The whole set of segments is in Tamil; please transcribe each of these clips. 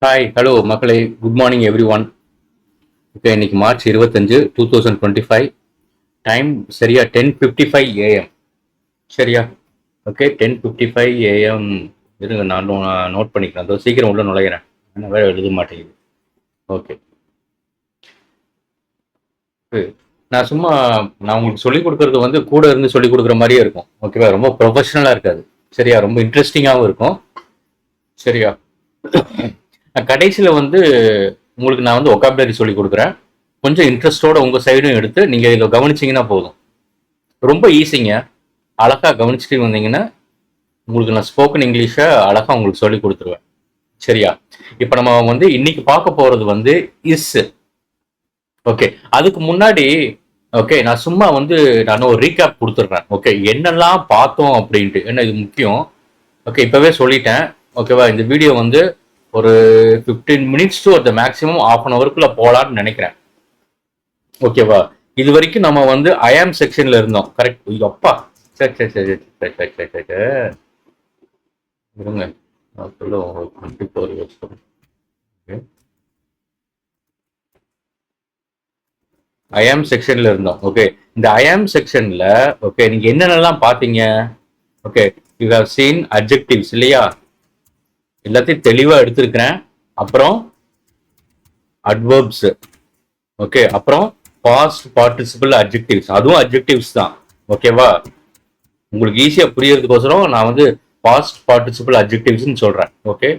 ஹாய் ஹலோ மக்களே, குட் மார்னிங் எவ்ரி ஒன். இப்போ இன்னைக்கு மார்ச் 25 2025. டைம் சரியா 10:55 AM. சரியா? Okay, 10:55 AM. இருங்க, நான் நோட் பண்ணிக்கிறேன். அதோ சீக்கிரம் உள்ள நுழையிறேன். ஆனால் வேற எழுத மாட்டேங்குது. ஓகே, நான் சும்மா நான் உங்களுக்கு சொல்லிக் கொடுக்கறது வந்து கூட இருந்து சொல்லிக் கொடுக்குற மாதிரியே இருக்கும். ஓகேவா? ரொம்ப ப்ரொஃபஷனலாக இருக்காது. சரியா? ரொம்ப இன்ட்ரெஸ்டிங்காகவும் இருக்கும். சரியா? கடைசியில் வந்து உங்களுக்கு நான் வந்து ஒகாபுலரி சொல்லி கொடுக்குறேன். கொஞ்சம் இன்ட்ரெஸ்டோட உங்கள் சைடும் எடுத்து நீங்கள் இதில் கவனிச்சிங்கன்னா போதும். ரொம்ப ஈஸிங்க. அழகாக கவனிச்சுட்டு வந்தீங்கன்னா உங்களுக்கு நான் ஸ்போக்கன் இங்கிலீஷை அழகாக உங்களுக்கு சொல்லி கொடுத்துருவேன். சரியா? இப்போ நம்ம வந்து இன்னைக்கு பார்க்க போகிறது வந்து இஸ். ஓகே, அதுக்கு முன்னாடி ஓகே நான் சும்மா வந்து நான் ஒரு ரீகேப் கொடுத்துட்றேன். ஓகே, என்னெல்லாம் பார்த்தோம் அப்படின்ட்டு, ஏன்னா இது முக்கியம். ஓகே, இப்போவே சொல்லிட்டேன். ஓகேவா? இந்த வீடியோ வந்து ஒரு 15 மினிட்ஸ் டு அந்த மேக்ஸிமம் ½ அன் ஹவருக்குள்ள போகலான்னு நினைக்கிறேன். ஓகேவா? இது வரைக்கும் நம்ம வந்து ஐஆம் செக்ஷன்ல இருந்தோம். கரெக்ட்? அப்பா, சரி சரி சரி சரி சரி சரி சரி சரி இருங்க. ஐஆம் செக்ஷன்ல இருந்தோம். ஓகே, இந்த ஐஆம் செக்ஷன்ல ஓகே நீங்க என்னென்னலாம் பாத்தீங்க? Okay, you have seen adjectives இல்லையா? எல்லாத்தையும் தெளிவா எடுத்திருக்கிறேன். அப்புறம் அட்வர்ப்ஸ். ஓகே, அப்புறம் பாஸ்ட் பார்ட்டிசிபிள் அட்ஜெக்டிவ்ஸ், அதுவும் அட்ஜெக்டிவ்ஸ் தான். ஓகேவா? உங்களுக்கு ஈஸியா புரியறதுக்கோசரம் நான் வந்து பாஸ்ட் பார்ட்டிசிபிள் அட்ஜெக்டிவ்ஸ்னு சொல்றேன். Okay,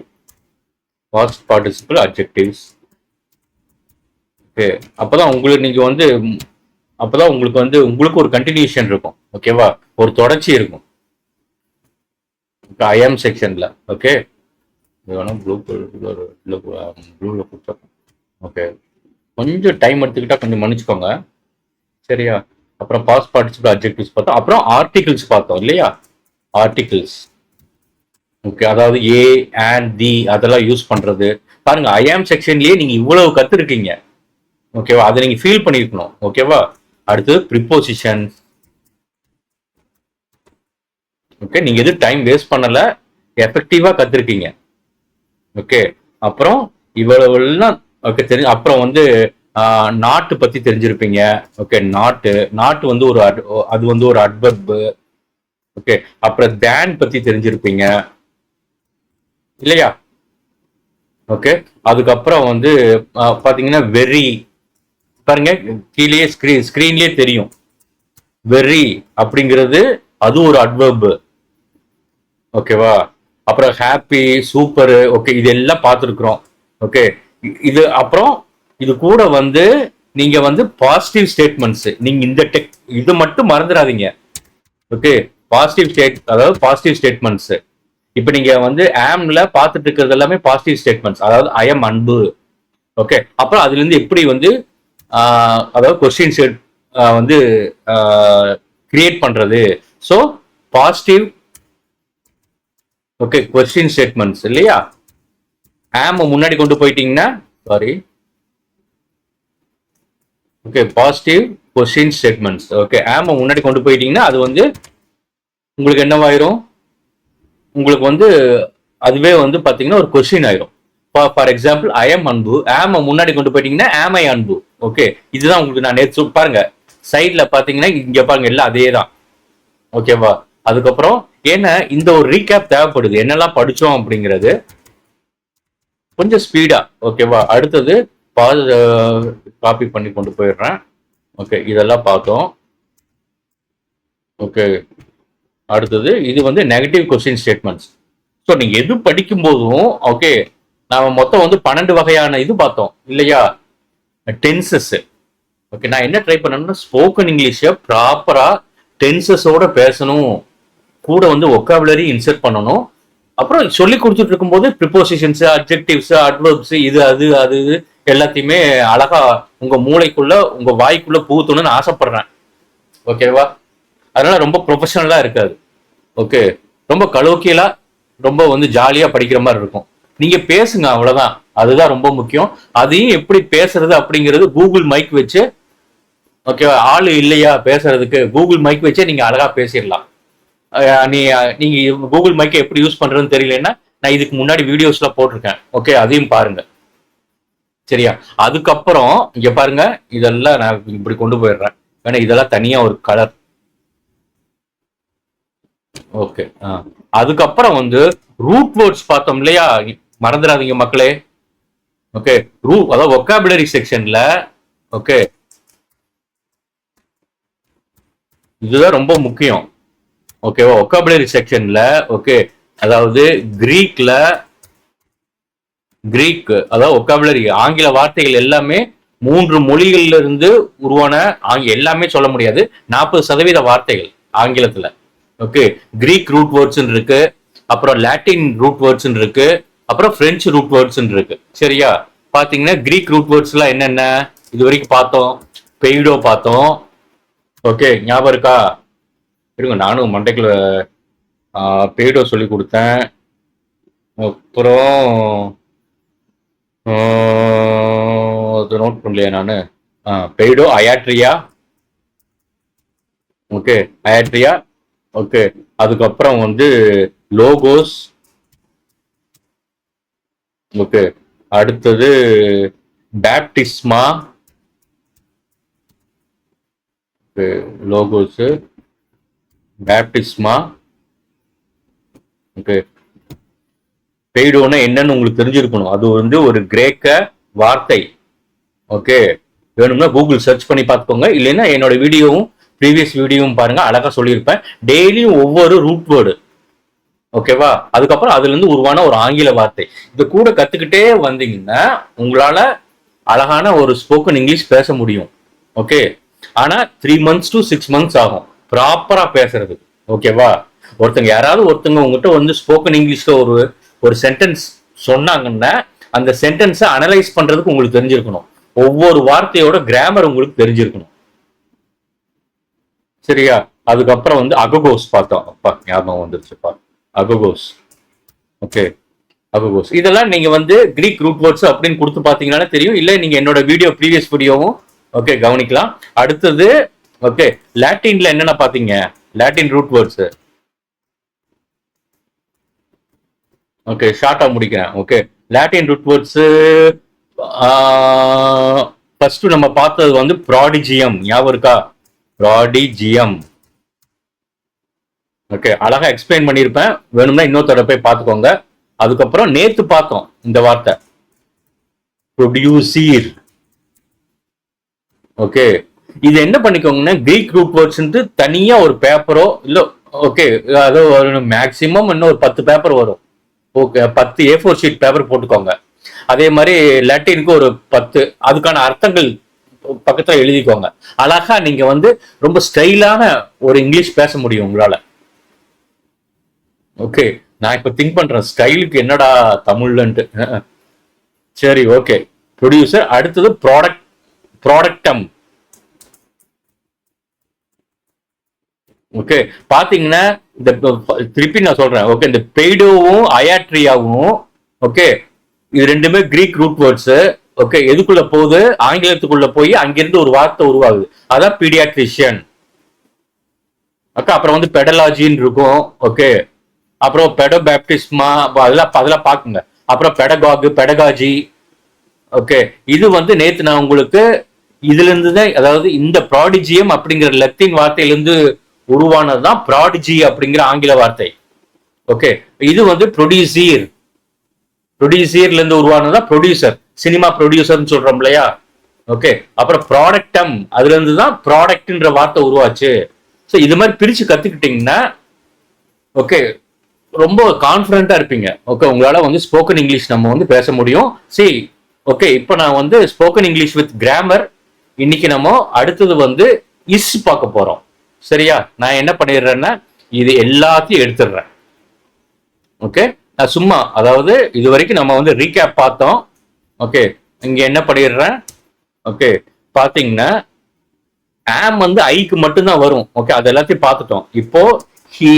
past participle adjectives. Okay, அப்பதான் உங்களுக்கு நீங்க வந்து அப்பதான் உங்களுக்கு வந்து உங்களுக்கு ஒரு கண்டினியூஷன் இருக்கும். ஓகேவா? ஒரு தொடர்ச்சி இருக்கும் ஐஎம் செக்ஷன்ல. ஓகே, வேணும் ப்ளூல கொடுத்தோம். ஓகே, கொஞ்சம் டைம் எடுத்துக்கிட்டா கொஞ்சம் மன்னிச்சுக்கோங்க. சரியா? அப்புறம் பாஸ்ட் பார்ட்டிசிபிள் அட்ஜெக்டிவ்ஸ் பார்த்தோம். அப்புறம் ஆர்டிகிள்ஸ் பார்த்தோம் இல்லையா? ஆர்டிகிள்ஸ். ஓகே, அதாவது ஏ அண்ட் தி அதெல்லாம் யூஸ் பண்றது. பாருங்க, ஐஆம் செக்ஷன்லயே நீங்க இவ்வளவு கத்துருக்கீங்க. ஓகேவா? அதை நீங்க ஃபீல் பண்ணிருக்கணும். ஓகேவா? அடுத்து ப்ரிப்போசிஷன். ஓகே, நீங்க எது டைம் வேஸ்ட் பண்ணல, எஃபெக்டிவா கத்துருக்கீங்க. ஓகே, அப்புறம் இவ்வளவு எல்லாம் ஓகே தெரியும். அப்புறம் வந்து நாட்டு பத்தி தெரிஞ்சிருப்பீங்க. ஓகே, நாட்டு வந்து ஒரு அது வந்து ஒரு அட்வர்ப். ஓகே, அப்புறம் தேன் பத்தி தெரிஞ்சிருப்பீங்க இல்லையா? ஓகே, அதுக்கப்புறம் வந்து பாத்தீங்கன்னா வெரி. பாருங்க, கீழே ஸ்கிரீன்லயே தெரியும். வெரி அப்படிங்கிறது அது ஒரு அட்வர்ப். ஓகேவா? அப்புறம் ஹாப்பி, சூப்பர். ஓகே, இது எல்லாம் பார்த்துருக்குறோம். ஓகே, இது அப்புறம் இது கூட வந்து நீங்க வந்து பாசிட்டிவ் ஸ்டேட்மெண்ட்ஸ், நீங்க இந்த இது மட்டும் மறந்துடாதீங்க. ஓகே, அதாவது பாசிட்டிவ் ஸ்டேட்மெண்ட்ஸ். இப்ப நீங்க வந்து ஆம்ல பார்த்துட்டு இருக்கிறது எல்லாமே பாசிட்டிவ் ஸ்டேட்மெண்ட்ஸ், அதாவது ஐ எம் அன்பு. ஓகே, அப்புறம் அதுல இருந்து எப்படி வந்து அதாவது கொஸ்டின் வந்து கிரியேட் பண்றது. So positive. Okay, question statements இல்லையா? ஆம் முன்னாடி கொண்டு போயிட்டீங்கன்னா sorry. Okay, positive question statements. Okay, ஆம் முன்னாடி கொண்டு போயிட்டீங்கன்னா அது வந்து உங்களுக்கு என்னவாயிரும்? உங்களுக்கு வந்து அதுவே வந்து பாத்தீங்கன்னா ஒரு கொஸ்டின் ஆயிரும். ஃபார் எக்ஸாம்பிள், ஐ எம் அன்பு. ஆம் முன்னாடி கொண்டு போயிட்டீங்கன்னா ஆம் ஐ அன்பு. ஓகே, இதுதான் உங்களுக்கு நான் நேற்று பாருங்க சைட்ல பாத்தீங்கன்னா இங்க பாருங்க எல்லாம் அதே தான். ஓகேவா? அதுக்கப்புறம் ஏன்னா இந்த ஒரு ரீகேப் தேவைப்படுது, என்னெல்லாம் படிச்சோம் அப்படிங்கிறது கொஞ்சம் ஸ்பீடா. ஓகேவா? அடுத்தது காப்பி பண்ணி கொண்டு போயிடுறேன். ஓகே, இதெல்லாம் பார்த்தோம். ஓகே, அடுத்தது இது வந்து நெகட்டிவ் கொஸ்டின் ஸ்டேட்மெண்ட்ஸ். ஸோ நீங்க எது படிக்கும் போதும் ஓகே, நாம மொத்தம் வந்து 12 வகையான இது பார்த்தோம் இல்லையா? டென்சஸ். ஓகே, நான் என்ன ட்ரை பண்ணணும்னா ஸ்போக்கன் இங்கிலீஷை ப்ராப்பரா டென்சஸோட பேசணும், கூட வந்து ஒக்காபுலரி இன்சர்ட் பண்ணணும். அப்புறம் சொல்லி கொடுத்துட்டு இருக்கும்போது ப்ரிப்போசிஷன்ஸ், அட்ஜெக்டிவ்ஸ், அட்வர்ப்ஸ், இது அது அது எல்லாத்தையுமே அழகா உங்க மூளைக்குள்ள உங்க வாய்க்குள்ள பூத்தணும்னு ஆசைப்படுறேன். ஓகேவா? அதனால ரொம்ப ப்ரொஃபஷனலா இருக்காது. ஓகே, ரொம்ப கலோக்கியலா ரொம்ப வந்து ஜாலியா படிக்கிற மாதிரி இருக்கும். நீங்க பேசுங்க, அவ்வளவுதான். அதுதான் ரொம்ப முக்கியம். அதையும் எப்படி பேசுறது அப்படிங்கிறது கூகுள் மைக் வச்சு, ஓகேவா? ஆளு இல்லையா பேசுறதுக்கு, கூகுள் மைக் வச்சே நீங்க அழகா பேசிடலாம். நீங்க கூகுள் மைக்கை எப்படி யூஸ் பண்றதுன்னு தெரியலன்னா நான் இதுக்கு முன்னாடி வீடியோஸ்ல போட்டிருக்கேன். ஓகே, அதையும் பாருங்க. சரியா? அதுக்கப்புறம் இங்க பாருங்க, இதெல்லாம் நான் இப்படி கொண்டு போயிடுறேன். ஏன்னா இதெல்லாம் தனியா ஒரு கலர். ஓகே. அதுக்கப்புறம் வந்து ரூட் வேர்ட்ஸ் பார்த்தோம் இல்லையா? மறந்துடாதீங்க மக்களே. ஓகே, அதாவது ஒக்காபுலரி செக்ஷன்ல. ஓகே, இதுதான் ரொம்ப முக்கியம். ஓகேவா? ஒக்காபுலரி செக்ஷன்ல. ஓகே, அதாவது கிரீக் அதாவது ஒக்காபுலரி ஆங்கில வார்த்தைகள் எல்லாமே 3 மொழிகள்ல இருந்து உருவான எல்லாமே சொல்ல முடியாது, 40% வார்த்தைகள் ஆங்கிலத்துல. ஓகே, கிரீக் ரூட் வேர்ட்ஸ் இருக்கு, அப்புறம் லாட்டின் ரூட் வேர்ட்ஸ் இருக்கு, அப்புறம் பிரெஞ்சு ரூட் வேர்ட்ஸ் இருக்கு. சரியா? பாத்தீங்கன்னா கிரீக் ரூட் வேர்ட்ஸ் எல்லாம் என்னென்ன இது வரைக்கும் பார்த்தோம். பெய்டோ பார்த்தோம். ஓகே, ஞாபகம் இருக்கா? இருங்க, நானும் மண்டைக்குள்ள பெய்டோ சொல்லி கொடுத்தேன். அப்புறம் அது நோட் பண்ணலையா நானு? பெய்டோ, அயாட்ரியா. ஓகே, அயாட்ரியா. ஓகே, அதுக்கப்புறம் வந்து லோகோஸ். ஓகே, அடுத்தது பேப்டிஸ்மா. லோகோஸ், பேப்டிஸ்மா. ஓகே, பெய்டோன்னா என்னன்னு உங்களுக்கு தெரிஞ்சிருக்கணும். அது வந்து ஒரு கிரேக்க வார்த்தை. ஓகே, வேணும்னா கூகுள் சர்ச் பண்ணி பார்த்துக்கோங்க, இல்லைன்னா என்னோட வீடியோவும் ப்ரீவியஸ் வீடியோவும் பாருங்க, அழகா சொல்லியிருப்பேன். டெய்லியும் ஒவ்வொரு ரூட் வேர்டு. ஓகேவா? அதுக்கப்புறம் அதுல இருந்து உருவான ஒரு ஆங்கில வார்த்தை. இது கூட கத்துக்கிட்டே வந்தீங்கன்னா உங்களால அழகான ஒரு ஸ்போக்கன் இங்கிலீஷ் பேச முடியும். ஓகே, ஆனா 3 months to 6 months ஆகும் ப்ராப்பரா பேசுறது. ஓகேவா? யாராவது ஒருத்தங்க உங்ககிட்ட வந்து ஸ்போக்கன் இங்கிலீஷ்ல ஒரு சென்டென்ஸ் சொன்னாங்கன்னா அந்த சென்டென்ஸை அனலைஸ் பண்றதுக்கு உங்களுக்கு தெரிஞ்சிருக்கணும். ஒவ்வொரு வார்த்தையோட கிராமர் உங்களுக்கு தெரிஞ்சிருக்கணும். சரியா? அதுக்கப்புறம் வந்து அககோஸ் பார்த்தோம். அப்பா, ஞாபகம் வந்துருச்சுப்பா, அககோஸ். ஓகே, அககோஸ். இதெல்லாம் நீங்க வந்து கிரீக் ரூட் வேர்ட்ஸ் அப்படின்னு கொடுத்து பாத்தீங்கன்னா தெரியும், இல்ல நீங்க என்னோட ப்ரீவியஸ் வீடியோவும் ஓகே கவனிக்கலாம். அடுத்தது ஓகே, லாட்டின்ல என்னென்ன பாத்தீங்க? Latin root words. ஓகே, ஷார்ட்டா முடிக்கிறேன். Okay, Latin root words first நம்ம பார்த்தது வந்து ப்ராடிஜியம். ஞாபகம் இருக்கா? ப்ராடிஜியம். ஓகே, அழகா எக்ஸ்பிளைன் பண்ணியிருப்பேன், வேணும்னா இன்னொரு தடவை போய் பார்த்துக்கோங்க. அதுக்கப்புறம் நேத்து பார்த்தோம் இந்த வார்த்தை, ப்ரொடியூசீர். ஓகே, இது என்ன பண்ணிக்கோங்கன்னா கிரீக் ரூட் வேர்ட்ஸ் தனியா ஒரு பேப்பரோ இல்ல, ஓகே, அதாவது மேக்சிமம் இன்னும் ஒரு 10 பேப்பர் வரும். ஓகே, 10 A4 ஷீட் பேப்பர் போட்டுக்கோங்க. அதே மாதிரி லாட்டினுக்கு ஒரு 10, அதுக்கான அர்த்தங்கள் பக்கத்துல எழுதிக்கோங்க. அழகா நீங்க வந்து ரொம்ப ஸ்டைலான ஒரு இங்கிலீஷ் பேச முடியும் உங்களால. ஓகே, நான் இப்ப திங்க் பண்றேன் ஸ்டைலுக்கு என்னடா தமிழ்லன்ட்டு. சரி, ஓகே. ப்ரொடியூசர். அடுத்தது ப்ராடக்டம். ஓகே, பாத்தீங்கன்னா இந்த திருப்பி நான் சொல்றேன். ஓகே, இந்த பெய்டோவும் அயாட்ரியாவும் ஓகே, இது ரெண்டுமே கிரீக் ரூட் வேர்ட்ஸ். ஓகே, எதுக்குள்ள போகுது? ஆங்கிலத்துக்குள்ள போய் அங்கிருந்து ஒரு வார்த்தை உருவாகுது, அதான் பீடியாட்ரிஷியன். அப்புறம் வந்து பெடலாஜின்னு இருக்கும். ஓகே, அப்புறம் பெடோ பேப்டிஸ்மா, அதெல்லாம் பாக்குங்க. அப்புறம் பெடகாஜி. ஓகே, இது வந்து நேத்து நான் உங்களுக்கு இதுல இருந்து தான், அதாவது இந்த ப்ராடிஜியம் அப்படிங்கிற லத்தீன் வார்த்தையிலிருந்து உருவானதுதான் ப்ராடிஜி அப்படிங்கிற ஆங்கில வார்த்தை. ஓகே, இது வந்து ப்ரொடியூசர்ல இருந்து உருவானதுதான் ப்ரொடியூசர், சினிமா ப்ரொடியூசர்னு சொல்றோம் இல்லையா? ஓகே, அப்புறம் ப்ராடக்டம், அதுல இருந்து தான் ப்ராடக்ட்ன்ற வார்த்தை உருவாச்சு. ஸோ இது மாதிரி பிரிச்சு கத்துக்கிட்டீங்கன்னா ஓகே ரொம்ப கான்ஃபிடண்டா இருப்பீங்க. ஓகே, உங்களால வந்து ஸ்போக்கன் இங்கிலீஷ் நம்ம வந்து பேச முடியும். ஓகே, இப்போ நான் வந்து ஸ்போக்கன் இங்கிலீஷ் வித் கிராமர். இன்னைக்கு நம்ம அடுத்தது வந்து பார்க்க போறோம். சரியா? நான் என்ன பண்ணிடுறேன்னா இது எல்லாத்தையும் எடுத்துடுறேன். ஓகே, நான் சும்மா, அதாவது இது வரைக்கும் நம்ம வந்து ரீகேப் பார்த்தோம். ஓகே, இங்க என்ன பண்ணிடுறேன்? ஓகே, பாத்தீங்கன்னா ஆம் வந்து ஐக்கு மட்டும்தான் வரும். ஓகே, அது எல்லாத்தையும் பார்த்துட்டோம். இப்போ ஹி.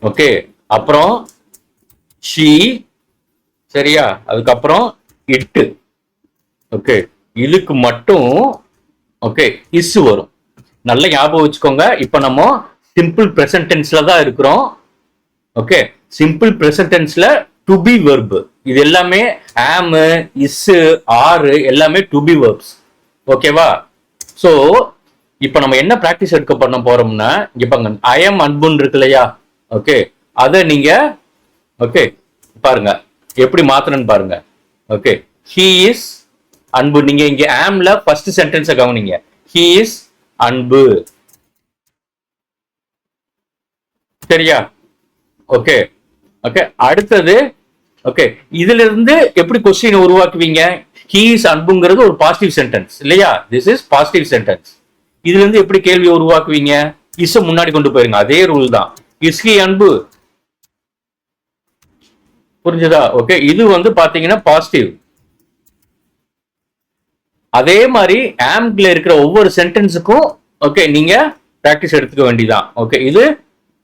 ஓகே, அப்புறம் ஷீ. சரியா? அதுக்கப்புறம் இட்டு. ஓகே, இதுக்கு மட்டும் ஓகே இஸ் வரும். நல்ல ஞாபகம் வச்சுக்கோங்க. இப்ப நம்ம சிம்பிள் பிரசன்ட் டென்ஸ்ல தான் இருக்கிறோம். ஓகே, சிம்பிள் பிரசன்ட் டென்ஸ்ல டு பி வெர்ப். இது எல்லாமே ஆம், இஸ், ஆர் எல்லாமே டு பி வெர்ப்ஸ். ஓகேவா? சோ இப்ப நம்ம என்ன பிராக்டிஸ் எடுக்க பண்ண போறோம்னா, இங்க பாருங்க ஐ எம் அன்புன்னு இருக்கு இல்லையா? ஓகே, அத நீங்க ஓகே பாருங்க எப்படி மாத்தணும்னு பாருங்க. ஓகே, ஹி இஸ் அன்பு. நீங்க இங்க ஆம்ல ஃபர்ஸ்ட் சென்டென்ஸை கவனிங்க. ஹி இஸ் அன்பு. சரியா? ஓகே ஓகே, அடுத்தது ஓகே, இதுல இருந்து எப்படி கொஸ்டின் உருவாக்குவீங்க? ஹி இஸ் அன்புங்கிறது ஒரு பாசிட்டிவ் சென்டென்ஸ் இல்லையா? This is positive sentence. இதுல இருந்து எப்படி கேள்வி உருவாக்குவீங்க? இஸ் முன்னாடி கொண்டு போயிருங்க. அதே ரூல் தான். இஸ் ஹி அன்பு. புரிஞ்சுதா? ஓகே, இது வந்து பாத்தீங்கன்னா பாசிட்டிவ். அதே மாதிரி ஆம்ல இருக்கிற ஒவ்வொரு சென்டென்ஸுக்கும் ஓகே நீங்க பிராக்டிஸ் எடுத்துக்க வேண்டியதான். ஓகே, இது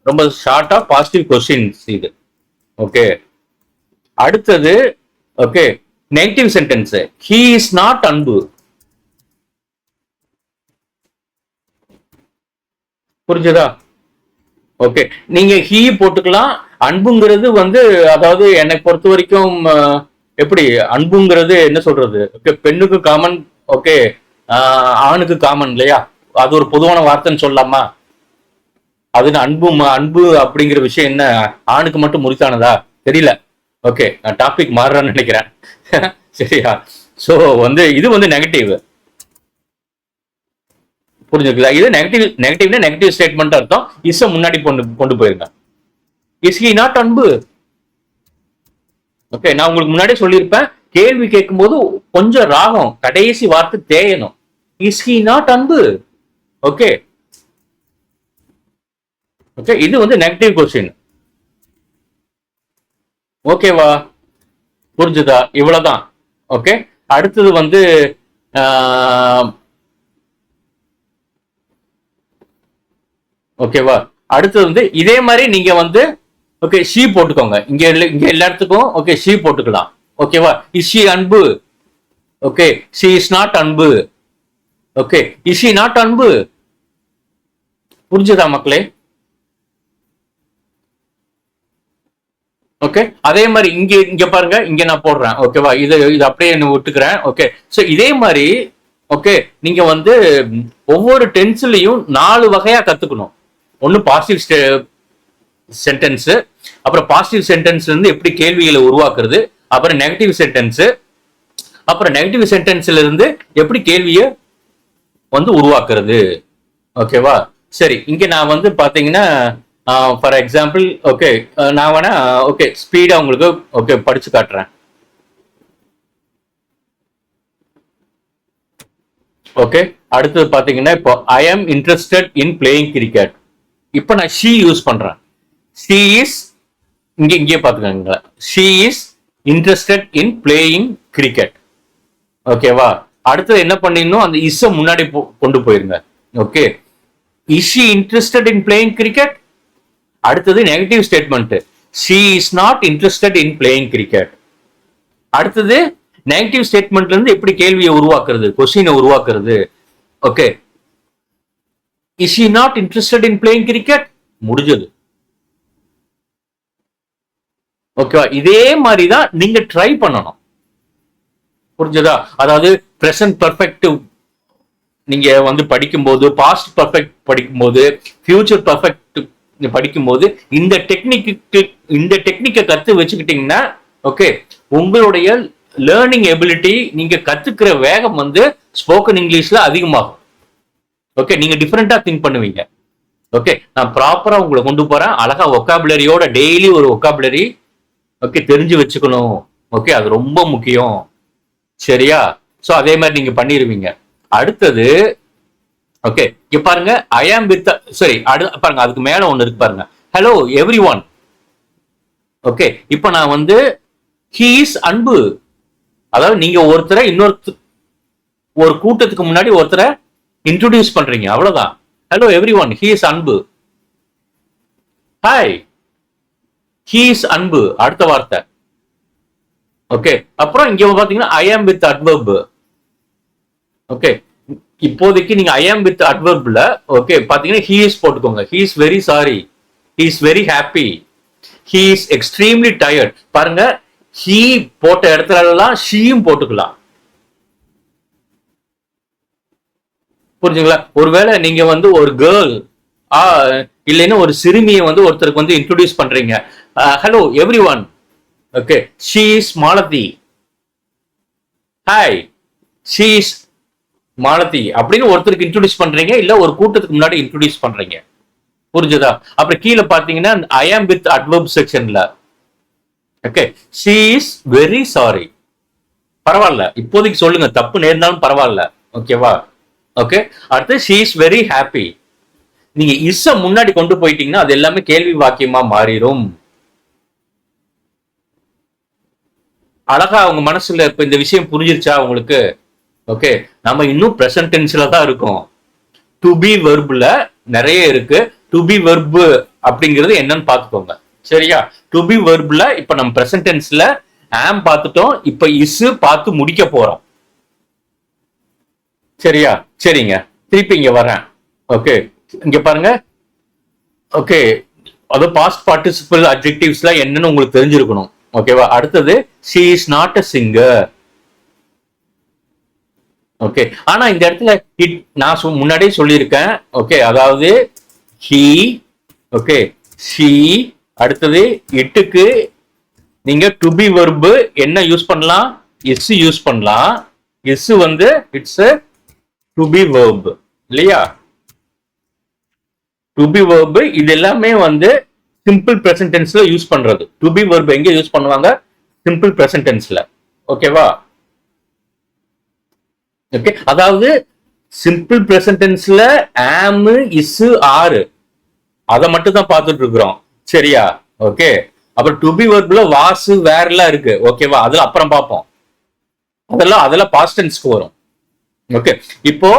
ரொம்ப ஷார்ட்டா பாசிட்டிவ் கொஸ்டின்ஸ் இது. ஓகே, அடுத்தது okay negative sentence. He is not அன்பு. புரிஞ்சுதா? ஓகே, நீங்க ஹீ போட்டுக்கலாம். அன்புங்கிறது வந்து அதாவது என்னை பொறுத்த வரைக்கும் எப்படி அன்புங்கிறது என்ன சொல்றது? ஓகே, பெண்ணுக்கு காமன், ஓகே ஆணுக்கு காமன் இல்லையா? அது ஒரு பொதுவான வார்த்தைன்னு சொல்லலாமா? அது அன்பு அன்பு அப்படிங்கிற விஷயம் என்ன ஆணுக்கு மட்டும் முறித்தானதா? தெரியல. ஓகே, நான் டாபிக் மாறுறான்னு நினைக்கிறேன். சரியா? சோ வந்து இது வந்து நெகட்டிவ். புரிஞ்சுக்குதா? இது நெகட்டிவ்னா நெகட்டிவ் ஸ்டேட்மெண்ட் அர்த்தம். இஸ் முன்னாடி கொண்டு போயிருங்க. இஸ் ஹி நாட் அன்பு? ஓகே, நான் உங்களுக்கு முன்னாடியே சொல்லியிருப்பேன், கேள்வி கேட்கும் போது கொஞ்சம் ராகம் கடைசி வார்த்தை தேயணும். இஸ் ஹி நாட் அன்பு? ஓகே ஓகே, இது வந்து நெகட்டிவ் கொஸ்டின். ஓகேவா? புரிஞ்சுதா? இவ்வளவுதான். ஓகே, அடுத்தது வந்து ஓகேவா? அடுத்தது வந்து இதே மாதிரி நீங்க வந்து ஓகே ஷீ போட்டுக்கோங்க. இங்க எல்லா இடத்துக்கும் ஓகே ஷீ போட்டுக்கலாம். ஓகேவா? இஸ் ஷி அன்பு? ஓகே, ஷி இஸ் நாட் அன்பு. ஓகே, இஸ் ஷி நாட் அன்பு? புரிஞ்சுதா மக்களே? ஓகே, அதே மாதிரி இங்க பாருங்க, இங்க நான் போடுறேன். ஓகேவா? இது அப்படியே விட்டுக்கிறேன். ஓகே, சோ இதே மாதிரி ஓகே நீங்க வந்து ஒவ்வொரு டென்ஸ்லயும் 4 வகையா கத்துக்கணும். ஒன்னு பாசிட்டிவ் சென்டென்ஸ், அப்புறம் பாசிட்டிவ் சென்டென்ஸ்ல இருந்து எப்படி கேள்விகளை உருவாக்குறது, அப்புறம் நெகட்டிவ் சென்டென்ஸ், அப்புறம் நெகட்டிவ் சென்டென்ஸ்ல இருந்து எப்படி கேள்வியை வந்து உருவாக்குறது. ஓகேவா? சரி, இங்க நான் வந்து பாத்தீங்கன்னா ஃபார் எக்ஸாம்பிள் ஓகே நான் வேணா ஓகே ஸ்பீடா உங்களுக்கு ஓகே படிச்சு காட்டுறேன். ஓகே, அடுத்தது பாத்தீங்கன்னா இப்போ ஐ ஆம் இன்ட்ரெஸ்டட் இன் பிளேயிங் கிரிக்கெட். இப்போ நான் ஷீ யூஸ் பண்றேன். ஷீ இஸ் இங்கே பாத்துக்கோங்க. She is interested in playing cricket. ஓகேவா? அடுத்தது என்ன பண்ணிடணும், அந்த இஸ் முன்னாடி கொண்டு போயிருங்க. Okay, is she interested in playing cricket? அடுத்தது negative statement. She is not interested in playing cricket. அடுத்தது நெகட்டிவ் ஸ்டேட்மெண்ட்ல இருந்து எப்படி கேள்வியை உருவாக்குறது, கொஸ்டினை உருவாக்குறது. Okay, is she not interested in playing cricket? முடிஞ்சது. ஓகேவா? இதே மாதிரி தான் நீங்க ட்ரை பண்ணணும். புரிஞ்சதா? அதாவது பிரசன்ட் பர்ஃபெக்ட் நீங்க வந்து படிக்கும்போது, பாஸ்ட் பர்ஃபெக்ட் படிக்கும்போது, ஃபியூச்சர் பர்ஃபெக்ட் படிக்கும்போது இந்த டெக்னிக்கை கத்து வச்சுக்கிட்டீங்கன்னா ஓகே உங்களுடைய லேர்னிங் எபிலிட்டி, நீங்க கத்துக்கிற வேகம் வந்து ஸ்போக்கன் இங்கிலீஷ்ல அதிகமாகும். ஓகே, நீங்க டிஃபரெண்டா திங்க் பண்ணுவீங்க. ஓகே, நான் ப்ராப்பரா உங்களை கொண்டு போறேன். அழகா ஒக்காபுலரியோட டெய்லி ஒரு ஒக்காபுலரி ஓகே தெரிஞ்சு வச்சுக்கணும். ஓகே, அது ரொம்ப முக்கியம். சரியா? சோ அதே மாதிரி நீங்க பண்ணிருவீங்க. அடுத்தது ஓகே இங்க பாருங்க, ஐ ஆம் வித் சரி பாருங்க, அதுக்கு மேல ஒண்ணு இருக்கு பாருங்க. Hello everyone. ஓகே, இப்போ நான் வந்து ஹி இஸ் அன்பு. அதாவது நீங்க ஒருத்தரை ஒரு கூட்டத்துக்கு முன்னாடி ஒருத்தரை இன்ட்ரோடியூஸ் பண்றீங்க, அவ்வளவுதான். Hello every one, he is அன்பு. ஹாய், ஹி இஸ் அன்பு அடுத்த வார்த்தை. ஓகே, அப்புறம் இங்க பாத்தீங்கன்னா ஐ ஆம் வித் அட்வர்ப். ஓகே, இப்போதைக்கு நீங்க ஐ ஆம் வித் அட்வர்ப்ல ஓகே பாத்தீங்கன்னா ஹி இஸ் போட்டுக்கோங்க. He is very sorry, he is very happy, he is extremely tired. பாருங்க, he போட்ட இடத்துல எல்லாம் ஷீயும் போட்டுக்கலாம். புரிஞ்சுங்களா? ஒருவேளை நீங்க வந்து ஒரு கேர்ள் இல்லைன்னா ஒரு சிறுமியை வந்து ஒருத்தருக்கு வந்து இன்ட்ரோடியூஸ் பண்றீங்க. Hello everyone, okay, she is Malathi, hi she is Malathi அப்படின்னு ஒருத்தருக்கு இன்ட்ரோடியூஸ் பண்றீங்க, இல்ல ஒரு கூட்டத்துக்கு முன்னாடி இன்ட்ரோடியூஸ் பண்றீங்க. புரிஞ்சுதா? அப்புறம் கீழே பாத்தீங்கன்னா ஐ ஆம் வித் அட்வர்ப் செக்ஷன்ல, okay, she is very sorry. பரவாயில்ல, இப்போதைக்கு சொல்லுங்க, தப்பு நேர்ந்தாலும் பரவாயில்ல, ஓகேவா? ஓகே, அடுத்து ஷீ இஸ் வெரி ஹாப்பி. நீங்க இஸ்ஸ முன்னாடி கொண்டு போயிட்டீங்கன்னா அது எல்லாமே கேள்வி வாக்கியமா மாறிடும். அழகா அவங்க மனசுல இப்ப இந்த விஷயம் புரிஞ்சிருச்சா உங்களுக்கு? ஓகே, நம்ம இன்னும் பிரசன்ட் டென்ஸ்ல தான் இருக்கோம். டு பி வெர்ப்ல நிறைய இருக்கு. டு பி வெர்ப் அப்படிங்கிறது என்னன்னு பாத்துக்கோங்க, சரியா? டு பி வெர்ப்ல இப்ப நம்ம பிரசன்ட் டென்ஸ்ல ஆம் பார்த்துட்டோம், இப்ப இஸ் பார்த்து முடிக்க போறோம், சரியா? சரிங்க, திருப்பி இங்க வரேன். ஓகே, இங்க பாருங்க. ஓகே, அது பாஸ்ட் பார்ட்டிசிபிள் அட்ஜெக்டிவ்ஸ்ல என்னன்னு உங்களுக்கு தெரிஞ்சிருக்கணும், ஓகேவா? அடுத்தது she is not a singer. Okay, ஆனா இந்த இடத்துல நான் முன்னாடியே சொல்லியிருக்கேன், ஓகே, அதாவது he, ஓகே, she, அடுத்தது இட்டுக்கு நீங்க டு பி வெர்ப் என்ன யூஸ் பண்ணலாம்? இஸ் யூஸ் பண்ணலாம். இஸ் வந்து இட்ஸ் டு பி வெர்ப் இல்லையா? டு பி வெர்ப் இது எல்லாமே வந்து சிம்பிள் பிரசன்ட் டென்ஸ்ல யூஸ் பண்றது. டு பி வெர்ப் எங்க யூஸ் பண்ணுவாங்க? சிம்பிள் பிரசன்ட் டென்ஸ்ல, ஓகேவா? ஓகே, அதாவது சிம்பிள் பிரசன்ட் டென்ஸ்ல ஆம், இஸ், ஆர் அதை மட்டும் தான் பார்த்துட்டு இருக்கிறோம், சரியா? ஓகே, அப்புறம் டு பி வெர்ப்ல வாஸ், வேர்லாம் இருக்கு, ஓகேவா? அதுல அப்புறம் பார்ப்போம். அதெல்லாம் பாஸ்ட் டென்ஸ்க்கு வரும். ஓகே, இப்போ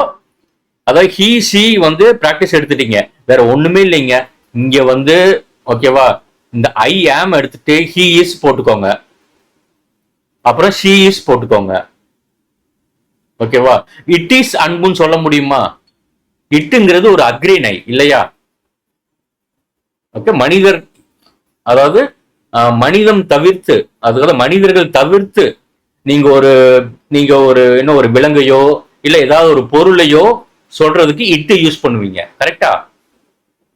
அதாவது ஹி ஷி வந்து பிராக்டிஸ் எடுத்துட்டீங்க, வேற ஒண்ணுமே இல்லைங்க. இங்க வந்து ஓகேவா, இந்த ஐ ஆம் எடுத்துட்டு ஹி இஸ் போட்டுக்கோங்க, அப்புறம் ஷி இஸ் போட்டுக்கோங்க, ஓகேவா? இட் இஸ் அன்புன்னு சொல்ல முடியுமா? இட்டுங்கிறது ஒரு அக்ரிணை இல்லையா? ஓகே, மனிதர், அதாவது மனிதம் தவிர்த்து, அதாவது மனிதர்கள் தவிர்த்து நீங்க ஒரு என்ன ஒரு விலங்கையோ இல்ல ஏதாவது ஒரு பொருளையோ சொல்றதுக்கு இட்டு யூஸ் பண்ணுவீங்க, கரெக்டா?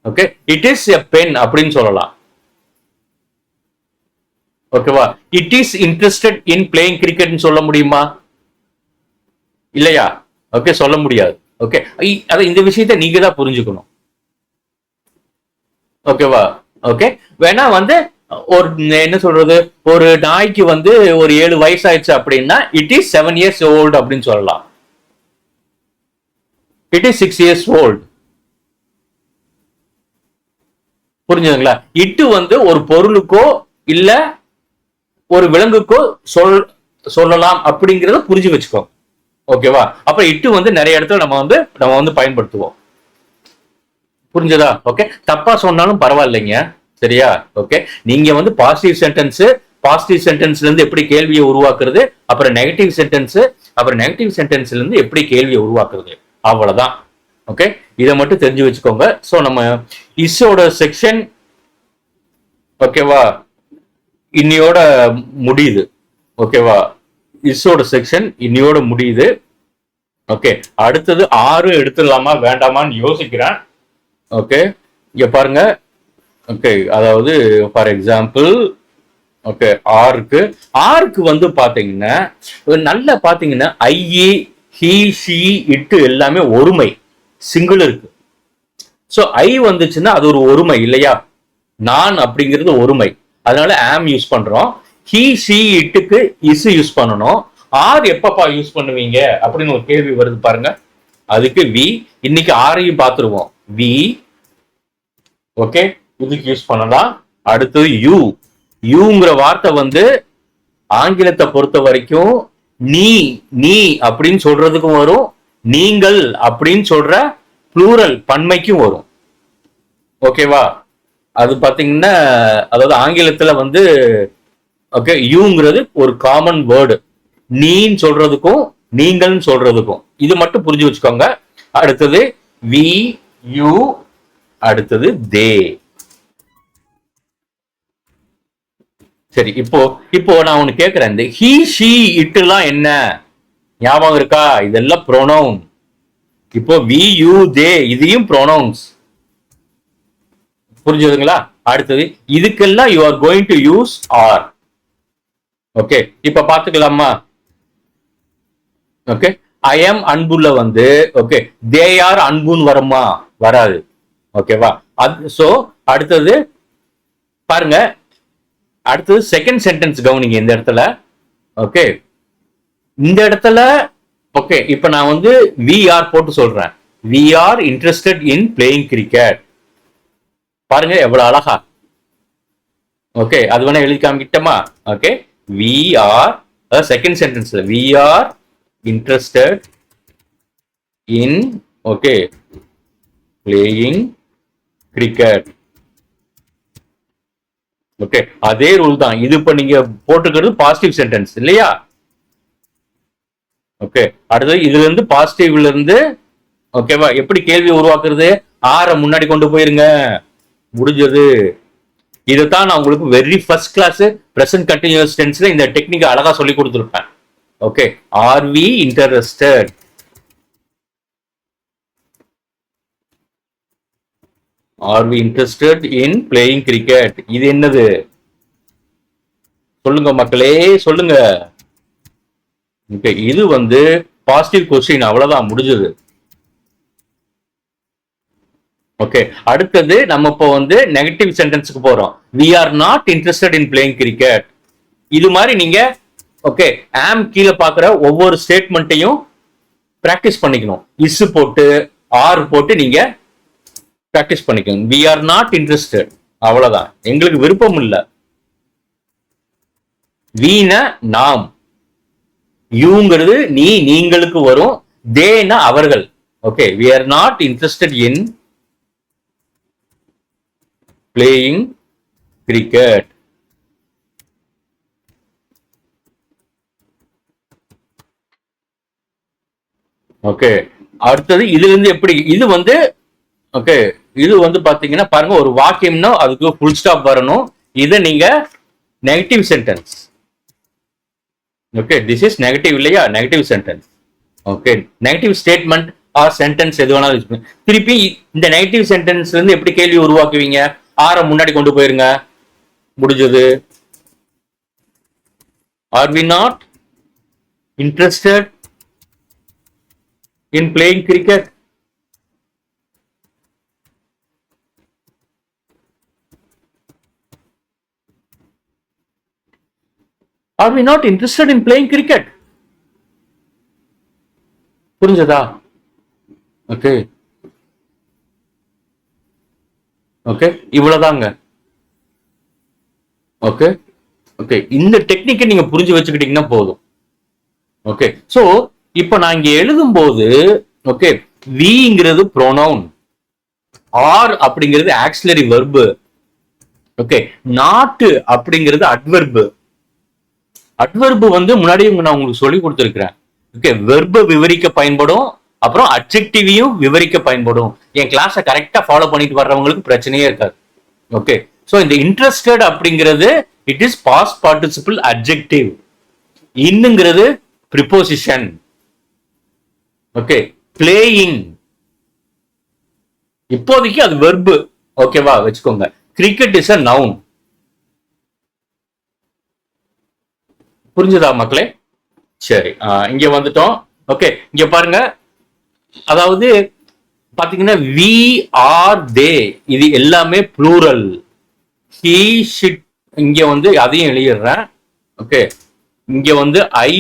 Okay, it is a pen அப்படின்னு சொல்லலாம், ஓகேவா? It is interested in playing cricket சொல்ல முடியுமா? இல்லையா? ஓகே, சொல்ல முடியாது. ஓகே, அத இந்த விஷயத்தை நீங்க தான் புரிஞ்சுக்கணும், ஓகேவா? ஓகே, வேணா வந்து ஒரு என்ன சொல்றது, ஒரு நாய்க்கு வந்து ஒரு 7 வயசு ஆயிடுச்சு அப்படின்னா இட் இஸ் 7 years old அப்படின்னு சொல்லலாம். It is 6 years old. புரிஞ்சுதுங்களா? இட்டு வந்து ஒரு பொருளுக்கோ இல்ல ஒரு விலங்குக்கோ சொல்லலாம் அப்படிங்கறத புரிஞ்சு வச்சுக்கோ, ஓகேவா? அப்ப இட்டு வந்து நிறைய இடத்துல நம்ம வந்து பயன்படுத்துவோம், புரிஞ்சதா? ஓகே, தப்பா சொன்னாலும் பரவாயில்லைங்க, சரியா? ஓகே, நீங்க வந்து பாசிட்டிவ் சென்டென்ஸ்ல இருந்து எப்படி கேள்வியை உருவாக்குறது, அப்புறம் நெகட்டிவ் சென்டென்ஸ்ல இருந்து எப்படி கேள்வியை உருவாக்குறது, அவ்வளவுதான். ஓகே, இதை மட்டும் தெரிஞ்சு வச்சுக்கோங்க. சோ நம்ம இஸ்ஸோட செக்ஷன், ஓகேவா, இன்னையோட முடியுது, ஓகேவா? இஸ்ஸோட செக்ஷன் இன்னையோட முடியுது. ஓகே, அடுத்தது 6 எடுத்துடலாமா வேண்டாமான்னு யோசிக்கிறேன். ஓகே, இங்க பாருங்க. ஓகே, அதாவது ஃபார் எக்ஸாம்பிள், ஓகே, ஆருக்கு வந்து பாத்தீங்கன்னா நல்லா பாத்தீங்கன்னா ஐ, ஹி, ஷி, இட்டு எல்லாமே ஒருமை, சிங்கிள் இருக்கு. சோ ஐ வந்துச்சுன்னா அது ஒரு ஒருமை இல்லையா? நான் அப்படிங்கிறது ஒருமை, அதனால ஆம் யூஸ் பண்றோம். ஹி, ஷி, இட்டுக்கு இஸ் யூஸ் பண்ணணும். ஆர் எப்பப்பா யூஸ் பண்ணுவீங்க அப்படின்னு ஒரு கேள்வி வருது பாருங்க. அதுக்கு வி, இன்னைக்கு ஆரையும் பார்த்துருவோம், வி, ஓகே, இதுக்கு யூஸ் பண்ணலாம். அடுத்து யூங்கிற வார்த்தை வந்து ஆங்கிலத்தை பொறுத்த வரைக்கும் நீ அப்படின்னு சொல்றதுக்கும் வரும், நீங்கள் அப்படின்னு சொல்ற ப்ளூரல் பன்மைக்கும் வரும், ஓகேவா? அது பாத்தீங்கன்னா அதாவது ஆங்கிலத்துல வந்து ஓகே, யூங்கிறது ஒரு காமன் வேர்டு, நீன்னு சொல்றதுக்கும் நீங்கள்னு சொல்றதுக்கும். இது மட்டும் புரிஞ்சு வச்சுக்கோங்க. அடுத்தது வி, யூ, அடுத்தது தே. சரி, இப்போ இப்போ நான் ஒண்ணு கேக்குறேன். இந்த ஹி ஷி இட் எல்லாம் என்ன ஞாபகம் இருக்கா? இதெல்லாம் ப்ரோனவுன். இப்போ வி யூ தே இதையும் ப்ரோனவுன்ஸ். புரிஞ்சதுங்களா? அடுத்தது இதுக்கெல்லாம் you are going to use are. Okay, இப்ப பாத்துக்கலாமா? ஓகே, ஐ எம் அன்புல வந்து ஓகே தே ஆர் அன்புன்னு வருமா? வராது. ஓகேவா? அது சோ அடுத்தது பாருங்க, அடுத்தது செகண்ட் சென்டென்ஸ் கவனிங்க இந்த இடத்துல. ஓகே, இந்த இடத்துல ஓகே இப்ப நான் வந்து வி ஆர் போட்டு சொல்றேன். We are interested in playing cricket. பாருங்க எவ்வளவு அழகா. ஓகே, அது வேணா எழுதி காமிக்கிட்டமா? ஓகே, வி ஆர் செகண்ட் சென்டென்ஸ்ல we are interested in okay playing cricket. Okay, அதே ரூல் தான் இது. இப்ப நீங்க போட்டுக்கிறது பாசிட்டிவ் சென்டென்ஸ் இல்லையா? ஓகே, அடுத்தது இதுல இருந்து பாசிட்டிவ்ல இருந்து ஓகேவா எப்படி கேள்வி உருவாக்குறது? ஆற முன்னாடி கொண்டு போயிருங்க, முடிஞ்சது. இதுதான் நான் உங்களுக்கு very first class present continuous டென்ஸ்ல இந்த டெக்னிக் அழகா சொல்லி கொடுத்துருப்பேன். Okay, are we interested? Are we interested in playing cricket? இது என்னது சொல்லுங்க மக்களே, சொல்லுங்க. ஓகே, இது வந்து பாசிட்டிவ் கொஸ்டின், அவ்வளவுதான், முடிஞ்சது. ஓகே, அடுத்தது நம்ம இப்போ வந்து நெகட்டிவ் சென்டென்ஸ்க்கு போறோம். We are not interested in playing cricket. இது மாதிரி நீங்க ஓகே ஆம் கீழே பாக்குற ஒவ்வொரு ஸ்டேட்மெண்ட்டையும் பிராக்டிஸ் பண்ணிக்கணும். இஸ் போட்டு ஆர் போட்டு நீங்க பிராக்டிஸ் பண்ணிக்கணும். வி ஆர் நாட் இன்ட்ரெஸ்டட், அவ்வளவுதான். எங்களுக்கு விருப்பம் இல்லை. வீண நாம், யூங்கிறது நீ நீங்களுக்கு வரும், தேனா அவர்கள். Okay, we are not interested in playing cricket. Okay, அடுத்தது இதுல இருந்து எப்படி இது வந்து ஓகே இது வந்து பாத்தீங்கன்னா பாருங்க, ஒரு வாக்கியம்னா அதுக்கு ஃபுல் ஸ்டாப் வரணும். இதை நீங்க negative sentence. Okay, this is negative இல்லையா? Negative sentence. Okay, negative statement or sentence எது வேணாலும் யூஸ் பண்ணி திருப்பி இந்த நெகட்டிவ் சென்டென்ஸ்ல இருந்து எப்படி கேள்வி உருவாக்குவீங்க? ஆற முன்னாடி கொண்டு போயிருங்க, முடிஞ்சது. Are we not interested in playing cricket? Are we not interested in playing cricket? புரிஞ்சதா? ஓகே ஓகே இவ்வளவுதாங்க. ஓகே ஓகே இந்த டெக்னிக்கை நீங்க புரிஞ்சு வச்சுக்கிட்டீங்கன்னா போதும். ஓகே, சோ இப்போ நான் இங்க எழுதும் போது ஓகே விங்கிறது ப்ரோனவுன், ஆர் அப்படிங்கிறது ஆக்சிலரி வெர்பு, ஓகே நாட் அப்படிங்கிறது அட்வெர்பு. அட்வெர்பு வந்து முன்னாடி நான் உங்களுக்கு சொல்லி கொடுத்துருக்கிறேன். ஓகே, வெர்பை விவரிக்க பயன்படும், அப்புறம் அட்ஜெக்டிவையும் விவரிக்க பயன்படும். என் கிளாஸை கரெக்டா ஃபாலோ பண்ணிட்டு வர்றவங்களுக்கு பிரச்சனையே இருக்காது. ஓகே, சோ இந்த இன்ட்ரெஸ்டட் அப்படிங்கிறது it is past participle adjective. இன்னுங்கிறது ப்ரிபோசிஷன். ஓகே, பிளேயிங் இப்போதைக்கு அது வெர்பு. ஓகேவா, வச்சுக்கோங்க. Cricket is a noun. புரிஞ்சுதா மக்களே? சரி, இங்க வந்துட்டோம். ஓகே, இங்க பாருங்க, அதாவது பாத்தீங்கன்னா வி ஆர் தே இது எல்லாமே ப்ளூரல். ஹி ஷிட் இங்க வந்து அதையும் எழுதிடுறேன். ஓகே, இங்க வந்து ஐ.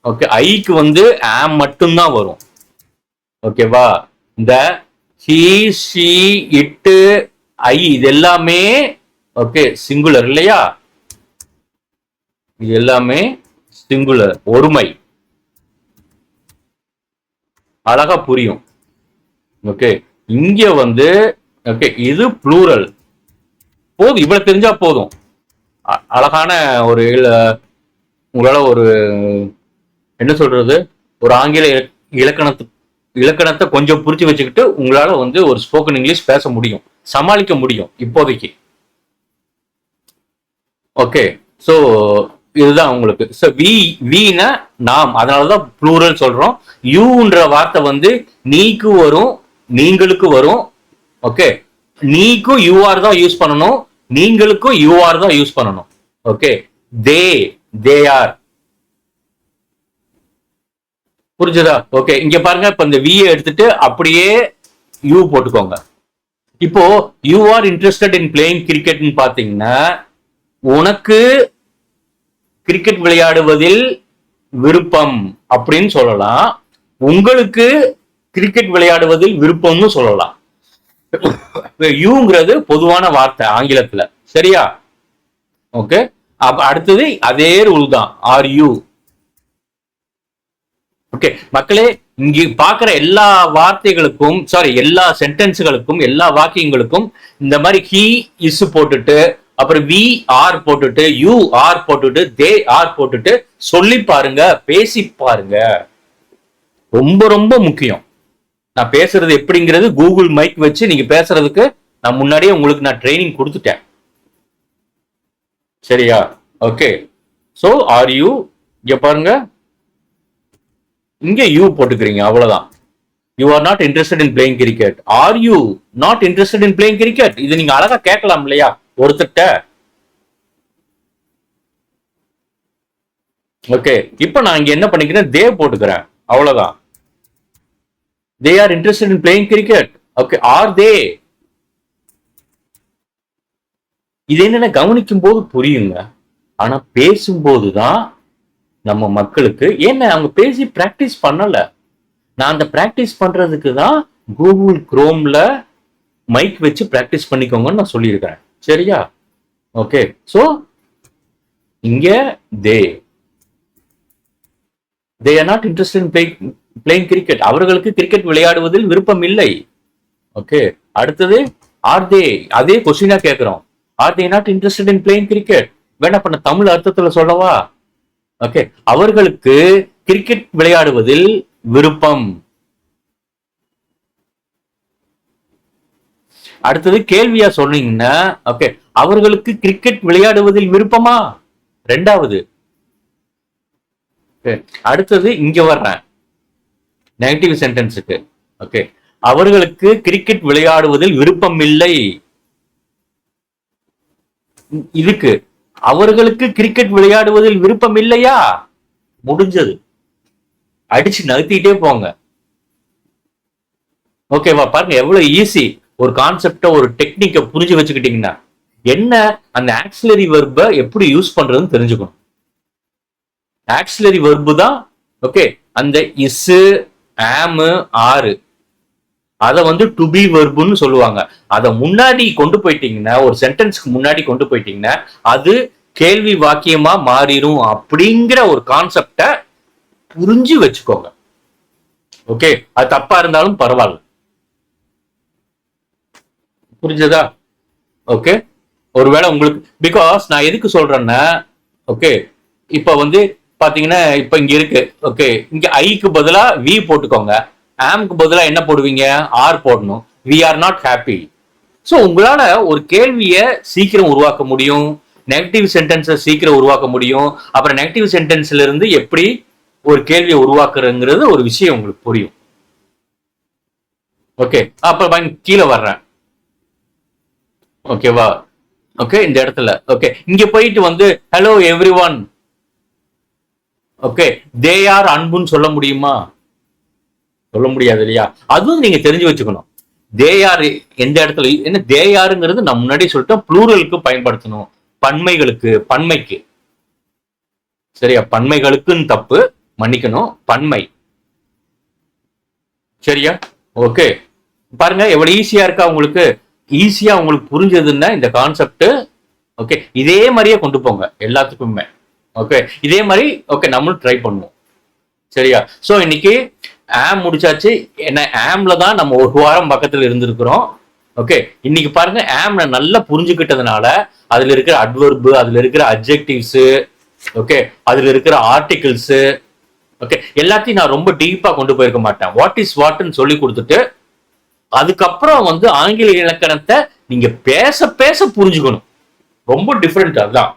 ஓகே, ஐக்கு வந்து ஆம் மட்டும்தான் வரும். ஓகேவா, இந்த ஹி ஷி இட் ஐ இது எல்லாமே ஓகே சிங்குலர் இல்லையா? இது எல்லாமே சிங்குலர், ஒருமை. அழகா புரியும். ஓகே, இங்க வந்து ஓகே இது ப்ளூரல். போதும், இவ்வளவு தெரிஞ்சா போதும். அழகான ஒரு உங்களால ஒரு என்ன சொல்றது, ஒரு ஆங்கில இலக்கணத்தை கொஞ்சம் புரிச்சு வச்சுக்கிட்டு உங்களால வந்து ஒரு ஸ்போக்கன் இங்கிலீஷ் பேச முடியும், சமாளிக்க முடியும் இப்போதைக்கு. ஓகே, ஸோ இதுதான் உங்களுக்கு. ஸோ வீனா நாம், அதனாலதான் ப்ளூரல் சொல்றோம். யூன்ற வார்த்தை வந்து நீக்கு வரும், நீங்களுக்கு வரும். ஓகே, நீக்கும் யூஆர் தான் யூஸ் பண்ணணும், நீங்களுக்கும் யூஆர் தான் யூஸ் பண்ணணும். Okay, they R. புரிஞ்சுதா? ஓகே, இங்க பாருங்க, இப்ப இந்த வியை எடுத்துட்டு அப்படியே யூ போட்டுக்கோங்க. இப்போ you are interested in playing கிரிக்கெட்னு பாத்தீங்கன்னா, உனக்கு கிரிக்கெட் விளையாடுவதில் விருப்பம் அப்படின்னு சொல்லலாம், உங்களுக்கு கிரிக்கெட் விளையாடுவதில் விருப்பம்னு சொல்லலாம். யூங்கிறது பொதுவான வார்த்தை ஆங்கிலத்துல, சரியா? ஓகே, அப்ப அடுத்தது அதே ரூல் தான், ஆர் யூ. ஓகே மக்களே, இங்க பாக்குற எல்லா வார்த்தைகளுக்கும், சாரி எல்லா சென்டென்ஸுகளுக்கும், எல்லா வாக்கியங்களுக்கும் இந்த மாதிரி ஹி இஸ் போட்டுட்டு, அப்புறம் வி ஆர் போட்டுட்டு, யூ ஆர் போட்டுட்டு, தே ஆர் போட்டுட்டு சொல்லி பாருங்க, பேசி பாருங்க. ரொம்ப ரொம்ப முக்கியம். நான் பேசுறது எப்படிங்கிறது கூகுள் மைக் வச்சு நீங்க பேசுறதுக்கு நான் முன்னாடியே உங்களுக்கு நான் ட்ரைனிங் கொடுத்துட்டேன், சரியா? ஓகே, சோ ஆர் யூ, இங்க பாருங்க, இங்க யூ போட்டுக்கிறீங்க, அவ்வளவுதான். You are not interested in playing cricket. Are you not interested in playing cricket? இது நீங்க அழகா கேட்கலாம் இல்லையா ஒருத்தட்ட? ஓகே, இப்ப நான் இங்க என்ன பண்ணிக்கிறேன், தே போட்டுக்கிறேன், அவ்வளவுதான். They are interested in playing cricket. Okay, are they? இது என்னென்ன கவனிக்கும் போது புரியுங்க, ஆனா பேசும்போதுதான் நம்ம மக்களுக்கு, ஏன்னா அவங்க பேசி பிராக்டிஸ் பண்ணல. நான் அந்த பிராக்டிஸ் பண்றதுக்கு தான் கூகுள் குரோம்ல மைக் வச்சு பிராக்டிஸ் பண்ணிக்கோங்கன்னு நான் சொல்லியிருக்கிறேன், சரியா? ஓகே, சோ இங்க they are not interested in playing cricket. அவர்களுக்கு கிரிக்கெட் விளையாடுவதில் விருப்பம் இல்லை. ஓகே, அடுத்தது ஆர் தே? அதே கொஸ்டினா கேட்கிறோம், are they not interested in playing cricket? வேணா பண்ண தமிழ் அர்த்தத்துல சொல்லவா? ஓகே, அவர்களுக்கு கிரிக்கெட் விளையாடுவதில் விருப்பம். அடுத்தது கேள்வியா சொன்னீங்கன்னா, ஓகே, அவர்களுக்கு கிரிக்கெட் விளையாடுவதில் விருப்பமா? ரெண்டாவது. அடுத்தது இங்க வர்றேன் நெகட்டிவ் சென்டென்ஸுக்கு. ஓகே, அவர்களுக்கு கிரிக்கெட் விளையாடுவதில் விருப்பம் இல்லை. இதுக்கு அவர்களுக்கு கிரிக்கெட் விளையாடுவதில் விருப்பம் இல்லையா? முடிஞ்சது, அடிச்சு நகர்த்திட்டே போங்க. ஓகேவா? பாருங்க எவ்வளவு ஈஸி. ஒரு கான்செப்ட, ஒரு டெக்னிக்கை புரிஞ்சு வச்சுக்கிட்டீங்கன்னா, என்ன அந்த ஆக்சிலரி வெர்ப எப்படி யூஸ் பண்றதுன்னு தெரிஞ்சுக்கணும். ஆக்சிலரி வெர்பு தான். ஓகே, அந்த இஸ், ஆம், ஆறு, அத வந்து டு பி வெர்புன்னு சொல்லுவாங்க. அத முன்னாடி கொண்டு போயிட்டீங்கன்னா, ஒரு சென்டென்ஸ்க்கு முன்னாடி கொண்டு போயிட்டீங்கன்னா, அது கேள்வி வாக்கியமா மாறிடும் அப்படிங்கிற ஒரு கான்செப்ட புரிஞ்சு வச்சுக்கோங்க. ஓகே, அது தப்பா இருந்தாலும் பரவாயில்ல. புரிஞ்சதா? ஓகே, ஒருவேளை உங்களுக்கு, பிகாஸ் நான் எதுக்கு சொல்றேன்னா, ஓகே, இப்ப வந்து பாத்தீங்கன்னா, இப்ப இங்க இருக்கு, ஓகே, இங்க ஐக்கு பதிலா வி போட்டுக்கோங்க, ஆம்க்கு பதிலா என்ன போடுவீங்க, ஆர் போடணும். We are not happy. So உங்களால ஒரு கேள்வியை சீக்கிரம் உருவாக்க முடியும், நெகட்டிவ் சென்டென்ஸை சீக்கிரம் உருவாக்க முடியும். அப்புறம் நெகட்டிவ் சென்டென்ஸ்ல இருந்து எப்படி ஒரு கேள்வியை உருவாக்குறங்கிறது ஒரு விஷயம் உங்களுக்கு புரியும். ஓகே, அப்ப கீழே வர்றேன், ஓகேவா? ஓகே, இந்த இடத்துல ஓகே, இங்க போயிட்டு வந்து hello everyone, okay, they are அன்புன்னு சொல்ல முடியுமா? சொல்ல முடியாது இல்லையா? அதுவும் நீங்க தெரிஞ்சு வச்சுக்கணும். தே ஆர் எந்த இடத்துல என்ன, தே ஆருங்கிறது நான் முன்னாடி சொல்லிட்டோம், ப்ளூரலுக்கு பயன்படுத்தணும், பன்மைகளுக்கு, பன்மைக்கு, சரியா? பன்மைகளுக்குன்னு தப்பு, மன்னிக்கணும், பன்மை, சரியா? ஓகே, பாருங்க எவ்வளவு ஈஸியா இருக்கா உங்களுக்கு. ஈஸியா உங்களுக்கு புரிஞ்சதுன்னா இந்த கான்செப்ட். ஓகே, இதே மாதிரியே கொண்டு போங்க எல்லாத்துக்குமே. ஓகே, இதே மாதிரி ஓகே நம்மளும் ட்ரை பண்ணுவோம், சரியா? சோ இன்னைக்கு ஆம் முடிச்சாச்சு. என்ன, ஆம்ல தான் நம்ம ஒரு வாரம் பக்கத்துல இருந்திருக்கிறோம். ஓகே, இன்னைக்கு பாருங்க ஆம் நல்லா புரிஞ்சுக்கிட்டதுனால அதுல இருக்கிற அட்வர்பு, அதுல இருக்கிற அட்ஜெக்டிவ்ஸ், ஓகே, அதுல இருக்கிற ஆர்டிகிள்ஸ், ஓகே, எல்லாத்தையும் நான் ரொம்ப டீப்பா கொண்டு போயிருக்க மாட்டேன். வாட் இஸ் வாட்னு சொல்லி கொடுத்துட்டு அதுக்கப்புறம் வந்து ஆங்கில இலக்கணத்தை நீங்க பேச பேச புரிஞ்சுக்கணும். ரொம்ப டிஃப்ரெண்ட் அதுதான்.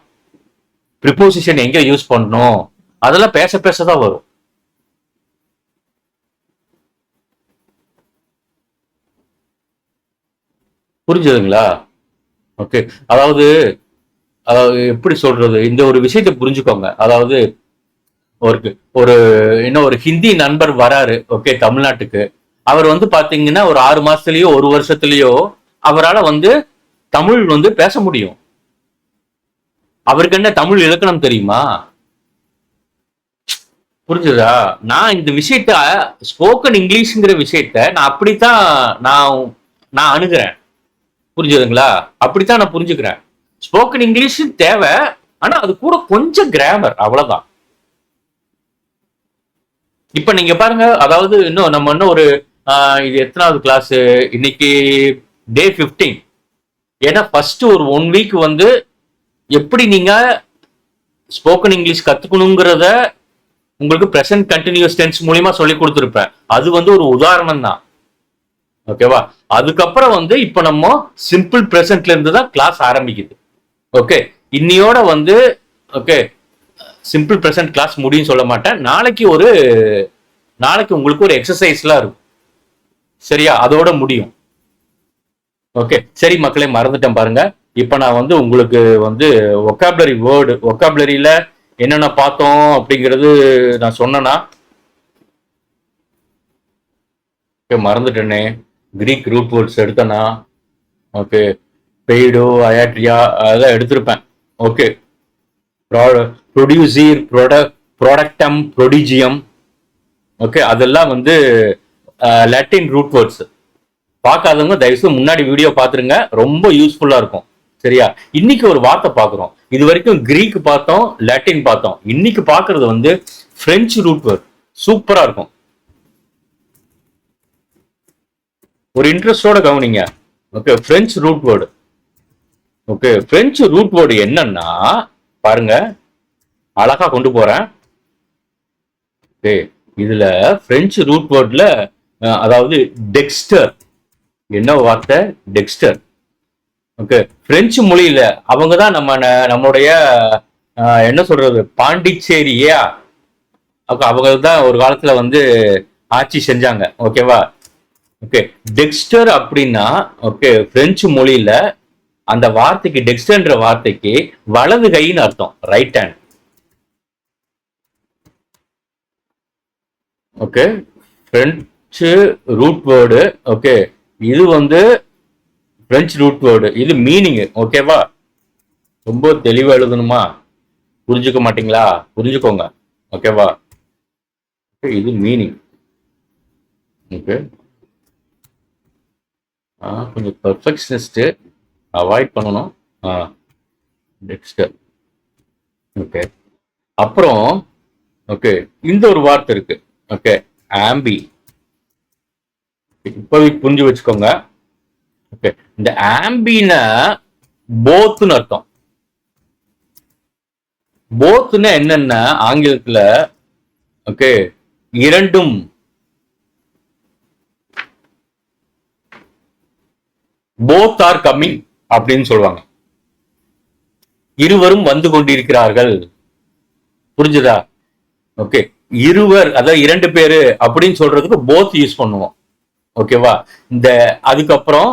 ப்ரிப்போசிஷன் எங்க யூஸ் பண்ணணும், அதெல்லாம் பேச பேசதான் வரும். புரிஞ்சுதுங்களா? ஓகே. அதாவது அதாவது எப்படி சொல்றது, இந்த ஒரு விஷயத்தை புரிஞ்சுக்கோங்க. அதாவது ஒரு ஒரு இன்னும் ஒரு ஹிந்தி நண்பர் வராரு, ஓகே, தமிழ்நாட்டுக்கு. அவர் வந்து பாத்தீங்கன்னா ஒரு 6 மாசத்துலயோ 1 வருஷத்துலயோ அவரால் வந்து தமிழ் வந்து பேச முடியும். அவருக்கு என்ன தமிழ் இலக்கணம் தெரியுமா? புரிஞ்சுதா? நான் இந்த விஷயத்த ஸ்போக்கன் இங்கிலீஷ்ங்கிற விஷயத்த நான் அப்படித்தான் நான் நான் அணுகிறேன். புரிஞ்சுதுங்களா? அப்படித்தான் நான் புரிஞ்சுக்கிறேன். ஸ்போக்கன் இங்கிலீஷ் தேவை, ஆனா அது கூட கொஞ்சம் கிராமர், அவ்வளவுதான். இப்ப நீங்க பாருங்க, அதாவது இன்னும் நம்ம இன்னும் ஒரு இது எத்தனாவது கிளாஸ் இன்னைக்கு? டே 15. ஏன்னா ஃபர்ஸ்ட் ஒரு 1 வீக் வந்து எப்படி நீங்க ஸ்போக்கன் இங்கிலீஷ் கத்துக்கணுங்கிறத உங்களுக்கு பிரசன்ட் கண்டினியூஸ் டென்ஸ் மூலியமா சொல்லி கொடுத்துருப்பேன். அது வந்து ஒரு உதாரணம் தான், ஓகேவா? அதுக்கப்புறம் வந்து இப்ப நம்ம சிம்பிள் பிரசன்ட்ல இருந்து தான் கிளாஸ் ஆரம்பிக்குது. ஓகே, இன்னியோட வந்து ஓகே சிம்பிள் பிரசன்ட் கிளாஸ் முடியும் சொல்ல மாட்டேன். நாளைக்கு உங்களுக்கு ஒரு எக்ஸசைஸ்லாம் இருக்கும், சரியா? அதோட முடியும். ஓகே, சரி மக்களே, மறந்துட்டேன் பாருங்க. இப்ப நான் வந்து உங்களுக்கு வந்து ஒகாபுலரி வேர்டு, ஒகாபுலரியில என்னென்ன பார்த்தோம் அப்படிங்கிறது நான் சொன்னேன்னா, மறந்துட்டேனே. கிரீக் ரூட் வேர்ட்ஸ் எடுத்தனா, ஓகே, பெய்டோ அயாட்ரியா அதெல்லாம் எடுத்திருப்பேன். ஓகே, ப்ரொடியூசர், ப்ராடக்டம், ப்ரொடிஜியம், ஓகே, அதெல்லாம் வந்து லாட்டின் ரூட் வேர்ட்ஸ். பார்க்காதவங்க தயவுசெய்து முன்னாடி வீடியோ பார்த்துருங்க, ரொம்ப யூஸ்ஃபுல்லா இருக்கும், சரியா? இன்னைக்கு ஒரு வார்த்தை பார்க்குறோம். இது வரைக்கும் கிரீக் பார்த்தோம், லாட்டின் பார்த்தோம். இன்னைக்கு பார்க்கறது வந்து பிரெஞ்சு ரூட் வேர்ட். சூப்பரா இருக்கும். ஒரு இன்ட்ரெஸ்டோட கவனிங்க. Okay, French root word. Okay, French root word என்னன்னா பாருங்க, அழகா கொண்டு போறேன். ஓகே, இதுல பிரெஞ்சு ரூட் வேர்ட்ல அதாவது டெக்ஸ்டர். என்ன வார்த்தை? டெக்ஸ்டர். ஓகே, பிரெஞ்சு மொழியில அவங்க தான் நம்மளுடைய என்ன சொல்றது, பாண்டிச்சேரியா, அவங்க தான் ஒரு காலத்துல வந்து ஆட்சி செஞ்சாங்க, ஓகேவா? ஓகே, டெக்ஸ்டர் அப்படின்னா, ஓகே, பிரெஞ்சு மொழியில அந்த வார்த்தைக்கு, டெக்ஸ்டர்ன்ற வார்த்தைக்கு வலது கைன்னு அர்த்தம், right hand. Okay, French root word. Okay, இது வந்து பிரெஞ்சு ரூட் வேர்டு, இது மீனிங், ஓகேவா? ரொம்ப தெளிவா எழுதணுமா? புரிஞ்சுக்க மாட்டீங்களா? புரிஞ்சுக்கோங்க, ஓகேவா? இது மீனிங். ஓகே, கொஞ்சம் பெர்ஃபெக்ஷனிஸ்ட் அவாய்ட் பண்ணணும். டெக்ஸ்டர். ஓகே, அப்புறம் ஓகே, இந்த ஒரு வார்த்தை இருக்கு. Okay, ambi. இப்போதைக்கு புரிஞ்சு வச்சுக்கோங்க. ஓகே, இந்த ஆம்பின போத்னு அர்த்தம். போத்னா என்னன்னா ஆங்கிலத்துல, ஓகே, இரண்டும். போத் ஆர் கம்மிங் அப்படின்னு சொல்லுவாங்க. இருவரும் வந்து கொண்டிருக்கிறார்கள். புரிஞ்சுதா? ஓகே, இருவர், அதாவது 2 பேரு அப்படின்னு சொல்றதுக்கு போத் யூஸ் பண்ணுவோம், ஓகேவா? இந்த அதுக்கப்புறம்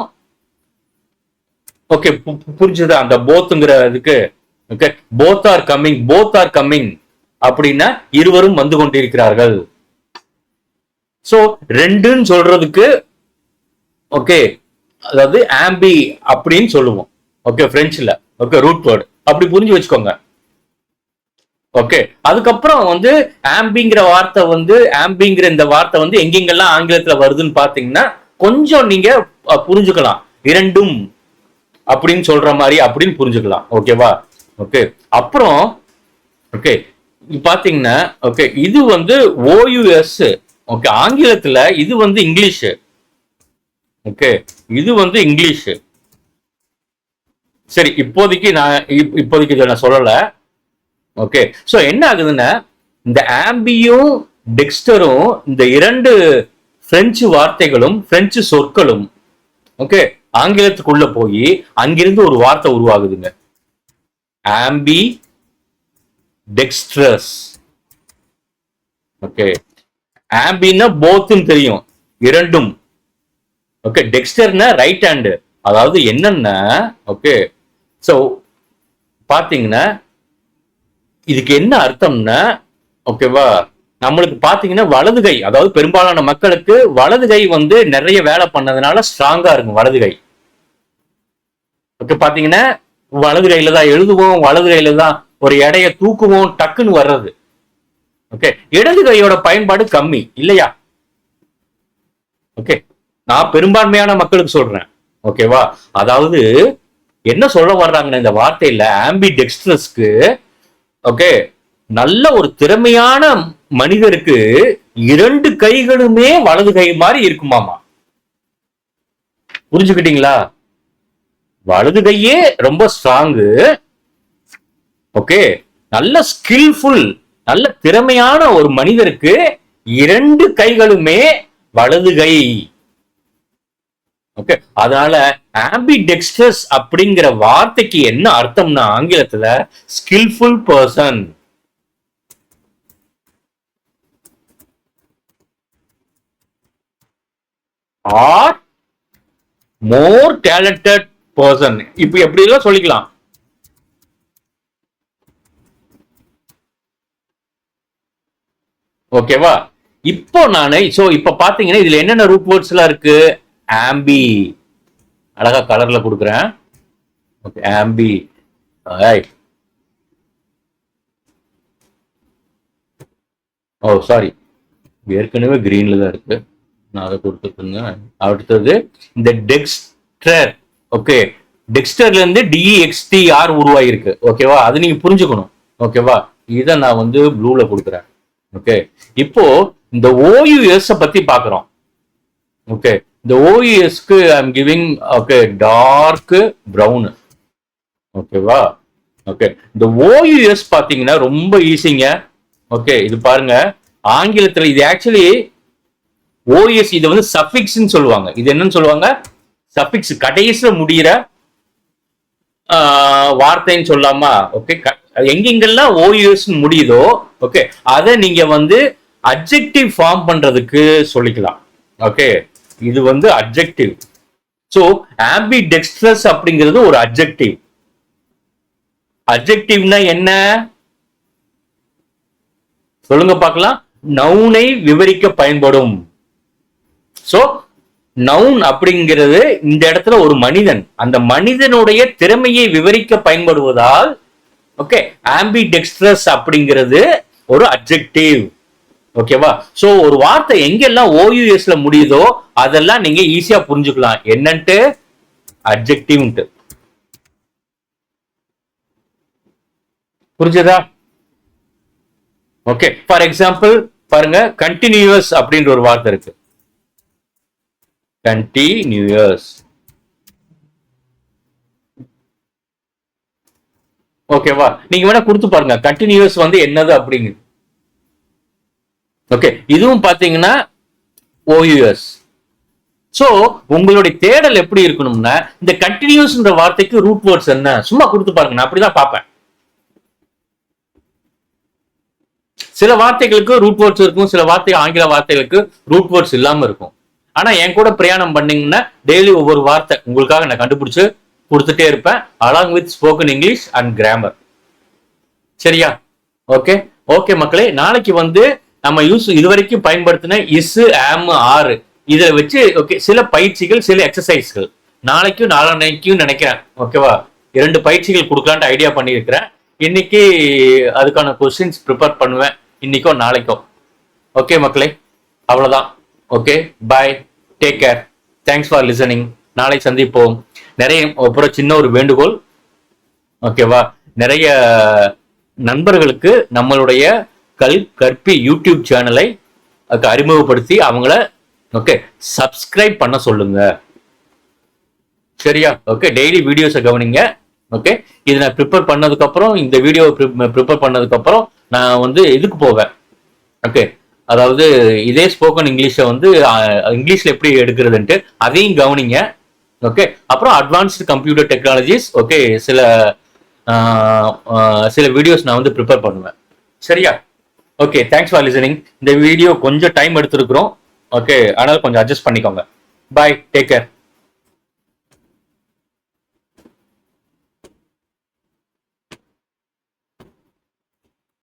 ஓகே, புரிஞ்சுதா அந்த போத்துங்கிறதுக்கு? Okay, both are coming, both are coming அப்படின்னா இருவரும் வந்து கொண்டிருக்கிறார்கள். சோ ரெண்டுன்னு சொல்றதுக்கு ஓகே, அதாவது ஆம்பி அப்படின்னு சொல்லுவோம், ஓகே, பிரெஞ்சுல. ஓகே, ரூட் வேர்டு அப்படி புரிஞ்சு வச்சுக்கோங்க. ஓகே, அதுக்கப்புறம் வந்து ஆம்பிங்கிற வார்த்தை வந்து, ஆம்பிங்கிற இந்த வார்த்தை வந்து எங்கெங்கெல்லாம் ஆங்கிலத்துல வருதுன்னு பாத்தீங்கன்னா கொஞ்சம் நீங்க புரிஞ்சுக்கலாம். இரண்டும் அப்படின்னு சொல்ற மாதிரி அப்படின்னு புரிஞ்சுக்கலாம், ஓகேவா? ஓகே, அப்புறம் ஓகே பாத்தீங்கன்னா ஓகே, இது வந்து ஓயுஎஸ். ஓகே, ஆங்கிலத்துல இது வந்து இங்கிலீஷ். ஓகே, இது வந்து இங்கிலீஷ். சரி, இப்போதைக்கு இதை நான் சொல்லல. ஓகே, சோ என்ன ஆகுதுன்னா, இந்த ஆம்பியும் டெக்ஸ்டரும், இந்த 2 பிரெஞ்சு வார்த்தைகளும் பிரெஞ்சு சொற்களும் ஓகே ஆங்கிலத்துக்குள்ள போய் அங்கிருந்து ஒரு வார்த்தை உருவாகுதுங்க. ஆம்பி டெக்ஸ்ட்ரஸ். ஓகே, ஆம்பின்னா போத்துன்னு தெரியும், இரண்டும். ஓகே, டெக்ஸ்டர்னா ரைட் ஹேண்டு. அதாவது என்னன்னா, ஓகே, சோ பாத்தீங்கன்னா இதுக்கு என்ன அர்த்தம்னா, ஓகேவா, நம்மளுக்கு பாத்தீங்கன்னா வலது கை, அதாவது பெரும்பாலான மக்களுக்கு வலது கை வந்து நிறைய வேலை பண்ணதுனால ஸ்ட்ராங்கா இருக்கும் வலது கை. ஓகே, பாத்தீங்கன்னா வலது கையில தான் எழுதுவோம், வலது கையில தான் ஒரு எடையை தூக்குவோம், டக்குன்னு வர்றது. ஓகே, இடது கையோட பயன்பாடு கம்மி இல்லையா? ஓகே, நான் பெரும்பான்மையான மக்களுக்கு சொல்றேன். ஓகேவா, அதாவது என்ன சொல்ல வர்றாங்கன்னா இந்த வார்த்தையில ஆம்பி டெக்ஸ்ட்ரஸ்க்கு, ஓகே, நல்ல ஒரு திறமையான மனிதருக்கு இரண்டு கைகளுமே வலது கை மாதிரி இருக்குமாமா. புரிஞ்சுக்கிட்டீங்களா? வலது கையே ரொம்ப ஸ்ட்ராங்கு. ஓகே, நல்ல ஸ்கில்ஃபுல், நல்ல திறமையான ஒரு மனிதருக்கு இரண்டு கைகளுமே வலது கை. ஓகே, அதனால ஆம்பிடெக்ஸ்ட்ரஸ் அப்படிங்கிற வார்த்தைக்கு என்ன அர்த்தம்னா ஆங்கிலத்துல skillful person. Or more talented person. இப்ப எப்படி எல்லாம் சொல்லிக்கலாம். ஓகேவா, இப்போ நானு இப்ப பாத்தீங்கன்னா இதுல என்னென்ன ரூட் வேர்ட்ஸ் எல்லாம் இருக்கு. ஆம்பி, அழகா கலர்ல கொடுக்குறேன். ஓகே, ஆம்பி. ஓ சாரி, ஏற்கனவே கிரீன்ல தான் இருக்கு, நான் அதை கொடுத்துருங்க. அடுத்தது இந்த டெக்ஸ்டர். ஓகே, டெக்ஸ்டர்ல இருந்து DEXTR உருவாயிருக்கு. ஓகேவா, அது நீங்க புரிஞ்சுக்கணும். ஓகேவா, இதை நான் வந்து ப்ளூல கொடுக்குறேன். ஓகே, இப்போ இந்த OUS பத்தி பாக்குறோம். ஓகே, இந்த OUSக்கு I'm giving okay dark brown. ஓகேவா, ஓகே, இந்த OUS பாத்தீங்கன்னா ரொம்ப ஈஸிங்க. ஓகே, இது பாருங்க, ஆங்கிலத்துல இது ஆக்சுவலி OS, இது வந்து சஃபிக்ஸ்ன்னு சொல்லுவாங்க. இது என்னன்னு சொல்லுவாங்க? சஃபிக்ஸ், கடைசியில முடிகிற வார்த்தைன்னு சொல்லாமா. ஓகே, எங்கெங்கெல்லாம் OUS முடியுதோ, ஓகே, அதை நீங்க வந்து அட்ஜெக்டிவ் ஃபார்ம் பண்றதுக்கு சொல்லிக்கலாம். ஓகே, இது வந்து அட்ஜெக்டிவ். சோ ஆம்பிடெக்ஸ்ட்ரஸ் அப்படிங்கிறது ஒரு அட்ஜெக்டிவ். அட்ஜெக்டிவ்னா என்ன சொல்லுங்க பார்க்கலாம். நவுனை விவரிக்க பயன்படும். சோ நவுன் அப்படிங்கிறது இந்த இடத்துல ஒரு மனிதன், அந்த மனிதனுடைய திறமையை விவரிக்க பயன்படுவதால் ஓகே ஆம்பிடெக்ஸ்ட்ரஸ் அப்படிங்கிறது ஒரு அட்ஜெக்டிவ். ஓகேவா, சோ ஒரு வார்த்தை எங்கெல்லாம் OUSல முடியுதோ அதெல்லாம் நீங்க ஈஸியா புரிஞ்சுக்கலாம் என்னன்ட்டு அட்ஜெக்டிவ். புரிஞ்சதா? ஓகே, ஃபார் எக்ஸாம்பிள் பாருங்க, கண்டினியூஸ் அப்படின்ற ஒரு வார்த்தை இருக்கு. கண்டினியூஸ். ஓகேவா, நீங்க வேணா கொடுத்து பாருங்க கண்டினியூஸ் வந்து என்னது அப்படிங்கு. ஓகே, இதுவும் பாத்தீங்கன்னா OUS. சோ உங்களுடைய தேடல் எப்படி இருக்கணும்னா இந்த கண்டினியூஸ்ன்ற வார்த்தைக்கு ரூட் வேர்ட்ஸ் என்ன சும்மா கொடுத்து பாருங்க. நான் அப்படிதான் பார்ப்பேன். சில வார்த்தைகளுக்கு ரூட் வேர்ட்ஸ் இருக்கும், சில வார்த்தை ஆங்கில வார்த்தைகளுக்கு ரூட் வேர்ட்ஸ் இல்லாம இருக்கும். ஆனா என் கூட பிரயாணம் பண்ணீங்கன்னா டெய்லி ஒவ்வொரு வார்த்தை உங்களுக்காக நான் கண்டுபிடிச்சு கொடுத்துட்டே இருப்பேன், along with spoken English and grammar. சரியா? ஓகே ஓகே மக்களே, நாளைக்கு வந்து நம்ம இதுவரைக்கும் பயன்படுத்தின இஸ், ஆம், ஆர் இதை வச்சு ஓகே சில பயிற்சிகள், சில எக்ஸசைஸ்கள் நாளைக்கும் நாளைக்கும் நினைக்கிறேன். ஓகேவா, 2 பயிற்சிகள் கொடுக்கலான்ட்டு ஐடியா பண்ணியிருக்கிறேன். இன்னைக்கு அதுக்கான கொஸ்டின்ஸ் ப்ரிப்பேர் பண்ணுவேன், இன்னைக்கோ நாளைக்கோ. ஓகே மக்களே, அவ்வளவுதான். Okay, bye, take care, thanks for listening. நாளை சந்திப்போம். நிறைய அப்புறம் சின்ன ஒரு வேண்டுகோள், ஓகேவா, நிறைய நண்பர்களுக்கு நம்மளுடைய கற்பி யூடியூப் சேனலை அறிமுகப்படுத்தி அவங்கள ஓகே சப்ஸ்கிரைப் பண்ண சொல்லுங்க. சரியா? ஓகே, டெய்லி வீடியோஸை கவனிங்க. ஓகே, இது நான் ப்ரிப்பேர் பண்ணதுக்கு அப்புறம், இந்த வீடியோ ப்ரிப்பேர் பண்ணதுக்கு அப்புறம் நான் வந்து இதுக்கு போவேன். ஓகே, அதாவது இதே ஸ்போக்கன் இங்கிலீஷை வந்து இங்கிலீஷ்ல எப்படி எடுக்கிறதுன்ட்டு அதையும் கவனிங்க. ஓகே, அப்புறம் அட்வான்ஸ்டு கம்ப்யூட்டர் டெக்னாலஜிஸ், ஓகே, சில சில வீடியோஸ் நான் வந்து ப்ரிப்பேர் பண்ணுவேன். சரியா? Okay, thanks for listening. இந்த வீடியோ கொஞ்சம் டைம் எடுத்திருக்கிறோம். ஓகே, அதனால கொஞ்சம் அட்ஜஸ்ட் பண்ணிக்கோங்க. பாய், டேக் கேர்.